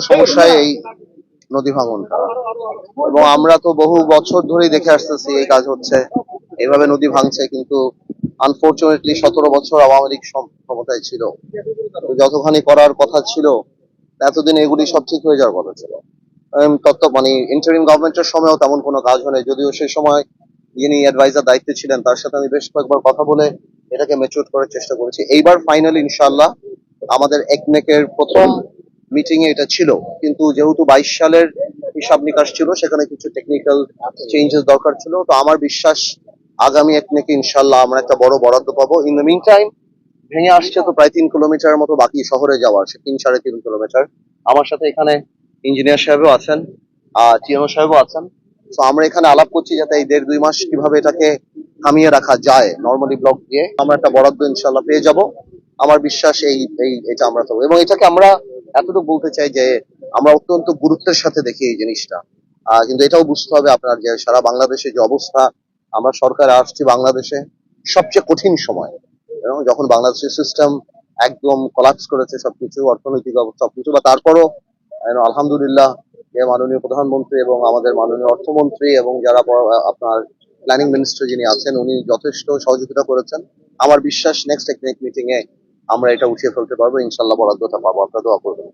সমস্যায় এই নদী ভাঙনটা, এবং আমরা তো বহু বছর ধরেই দেখে আসতেছি এই কাজ হচ্ছে, এইভাবে নদী ভাঙছে। কিন্তু আনফরচুনেটলি 17 বছর আওয়ামী লীগ ক্ষমতায় ছিল, তো যতখানি করার কথা ছিল এতদিন এগুলি সব ঠিক হয়ে যাওয়ার কথা ছিল। মানে ইন্টারিম গভর্নমেন্টের সময়ও তেমন কোনো কাজ হয়নি, যদিও সেই সময় যিনি অ্যাডভাইজার দায়িত্বে ছিলেন তার সাথে আমি বেশ কয়েকবার কথা বলে এটাকে ম্যাচিউর করার চেষ্টা করেছি। এইবার ফাইনালি ইনশাআল্লাহ আমাদের একনেকের প্রথম মিটিং এ এটা ছিল, কিন্তু যেহেতু 22 সালের হিসাব নিকাশ ছিল, সেখানে কিছু টেকনিক্যাল চেঞ্জেস দরকার ছিল। তো আমার বিশ্বাস আগামী একনেকে ইনশাআল্লাহ আমরা একটা বড় বরাদ্দ পাবো। ইন দ্য মিন টাইম ভেঙে আসছে তো প্রায় 3 কিলোমিটার মতো বাকি শহরে যাওয়ার, সে 3 সাড়ে 3 কিলোমিটার। আমার সাথে এখানে ইঞ্জিনিয়ার সাহেবও আছেন, টিএনও সাহেবও আছেন। তো আমরা এখানে আলাপ করছি যাতে এই 1.5-2 মাস কিভাবে এটাকে থামিয়ে রাখা যায় নর্মালি ব্লক দিয়ে আমরা একটা বরাদ্দ ইনশাল্লাহ পেয়ে যাব। আমার বিশ্বাস এই এই এটা আমরা পাবো, এবং এটাকে আমরা এতটুকু বলতে চাই যে আমরা অত্যন্ত গুরুত্বের সাথে দেখি এই জিনিসটা। কিন্তু এটাও বুঝতে হবে আপনার যে সারা বাংলাদেশে যে অবস্থা, আমরা সরকারে আসছি বাংলাদেশে সবচেয়ে কঠিন সময়, এবং যখন বাংলাদেশের সিস্টেম একদম কলাপস করেছে সবকিছু, অর্থনৈতিক অবস্থা সবকিছু, বা তারপরও আলহামদুলিল্লাহ যে মাননীয় প্রধানমন্ত্রী এবং আমাদের মাননীয় অর্থমন্ত্রী এবং যারা আপনার প্ল্যানিং মিনিস্টার যিনি আছেন উনি যথেষ্ট সহযোগিতা করেছেন। আমার বিশ্বাস নেক্সট টেকনিক মিটিং এ আমরা এটা উঠিয়ে ফেলতে পারবো, ইনশাল্লাহ বরাদ্দটা পাবো। আপনারা দোয়া করবেন।